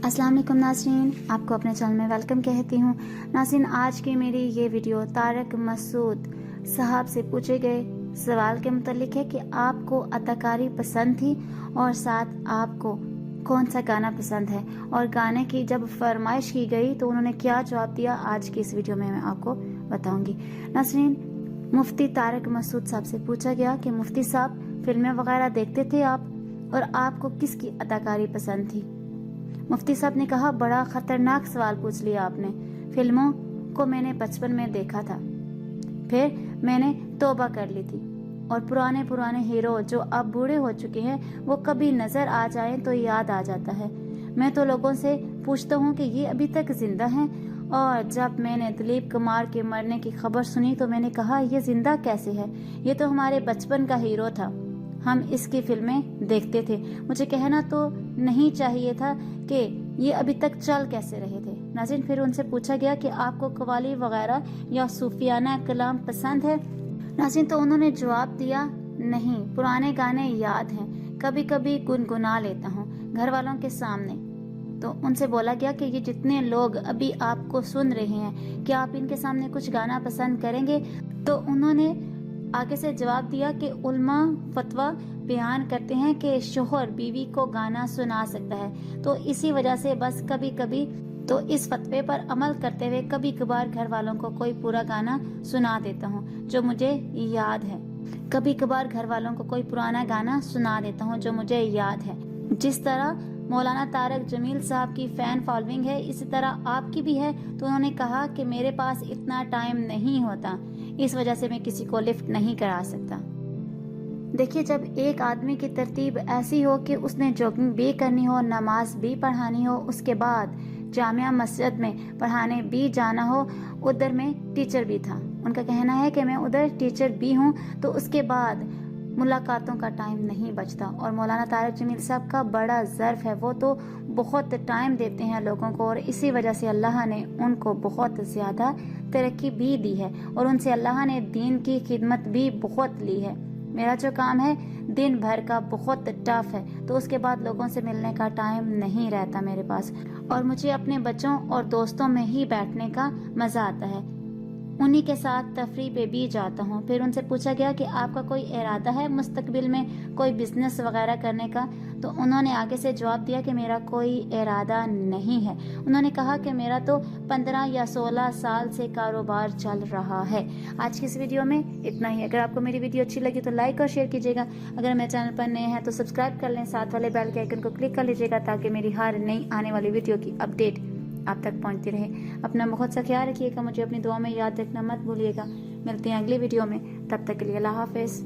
अस्सलाम वालेकुम नाज़रीन, आपको अपने चैनल में वेलकम कहती हूँ। नाज़रीन, आज की मेरी ये वीडियो तारक मसूद साहब से पूछे गए सवाल के मुतालिक है कि आपको अदाकारी पसंद थी और साथ आपको कौन सा गाना पसंद है, और गाने की जब फरमाइश की गई तो उन्होंने क्या जवाब दिया, आज की इस वीडियो में मैं आपको बताऊंगी। नाज़रीन, मुफ्ती तारक मसूद साहब से पूछा गया कि मुफ्ती साहब, फिल्में वगैरह देखते थे आप, और आपको किसकी अदाकारी पसंद थी? मुफ्ती साहब ने कहा, बड़ा खतरनाक सवाल पूछ लिया आपने। फिल्मों को मैंने बचपन में देखा था, फिर मैंने तौबा कर ली थी, और पुराने हीरो जो अब बूढ़े हो चुके हैं वो कभी नजर आ जाए तो याद आ जाता है। मैं तो लोगों से पूछता हूँ कि ये अभी तक जिंदा हैं, और जब मैंने दिलीप कुमार के मरने की खबर सुनी तो मैंने कहा, ये जिंदा कैसे है? ये तो हमारे बचपन का हीरो था, हम इसकी फिल्में देखते थे। मुझे कहना तो नहीं चाहिए था कि ये अभी तक चल कैसे रहे थे। नाज़रीन, फिर उनसे पूछा गया कि आपको कव्वाली वगैरह या सूफियाना कलाम पसंद है? नाज़रीन, तो उन्होंने जवाब दिया, नहीं, पुराने गाने याद हैं, कभी कभी गुनगुना लेता हूँ घर वालों के सामने। तो उनसे बोला गया कि ये जितने लोग अभी आपको सुन रहे हैं, क्या आप इनके सामने कुछ गाना पसंद करेंगे? तो उन्होंने आगे से जवाब दिया कि उल्मा फतवा बयान करते हैं कि शोहर बीवी को गाना सुना सकता है, तो इसी वजह से बस कभी कभी तो इस फतवे पर अमल करते हुए कभी कभार घर वालों को कोई पूरा गाना सुना देता हूँ जो मुझे याद है। कभी कभार घर वालों को कोई पुराना गाना सुना देता हूँ जो मुझे याद है। जिस तरह मौलाना तारक जमील साहब की फैन फॉलोइंग है, इसी तरह आपकी भी है। तो उन्होंने कहा कि मेरे पास इतना टाइम नहीं होता, इस वजह से मैं किसी को लिफ्ट नहीं करा सकता। देखिए, जब एक आदमी की तरतीब ऐसी हो कि उसने जॉगिंग भी करनी हो, नमाज भी पढ़ानी हो, उसके बाद जामिया मस्जिद में पढ़ाने भी जाना हो, उधर में टीचर भी था। उनका कहना है कि मैं उधर टीचर भी हूँ, तो उसके बाद मुलाकातों का टाइम नहीं बचता। और मौलाना तारक जमील साहब का बड़ा ज़र्फ है, वो तो बहुत टाइम देते हैं लोगों को, और इसी वजह से अल्लाह ने उनको बहुत ज़्यादा तरक्की भी दी है, और उनसे अल्लाह ने दीन की खिदमत भी बहुत ली है। मेरा जो काम है दिन भर का बहुत टफ है, तो उसके बाद लोगों से मिलने का टाइम नहीं रहता मेरे पास, और मुझे अपने बच्चों और दोस्तों में ही बैठने का मज़ा आता है, उन्हीं के साथ तफरी पे भी जाता हूँ। फिर उनसे पूछा गया कि आपका कोई इरादा है मुस्तकबिल में कोई बिजनेस वगैरह करने का? तो उन्होंने आगे से जवाब दिया कि मेरा कोई इरादा नहीं है। उन्होंने कहा कि मेरा तो 15 या 16 साल से कारोबार चल रहा है। आज की इस वीडियो में इतना ही। अगर आपको मेरी वीडियो अच्छी लगी तो लाइक और शेयर कीजिएगा। अगर मेरे चैनल पर नए हैं तो सब्सक्राइब कर लें, साथ वाले बेल के आइकन को क्लिक कर लीजिएगा ताकि मेरी हर नई आने वाली वीडियो की अपडेट आप तक पहुंचती रहे। अपना बहुत सा ख्याल रखिएगा, मुझे अपनी दुआ में याद रखना मत भूलिएगा। मिलते हैं अगली वीडियो में, तब तक के लिए अल्लाह हाफिज़।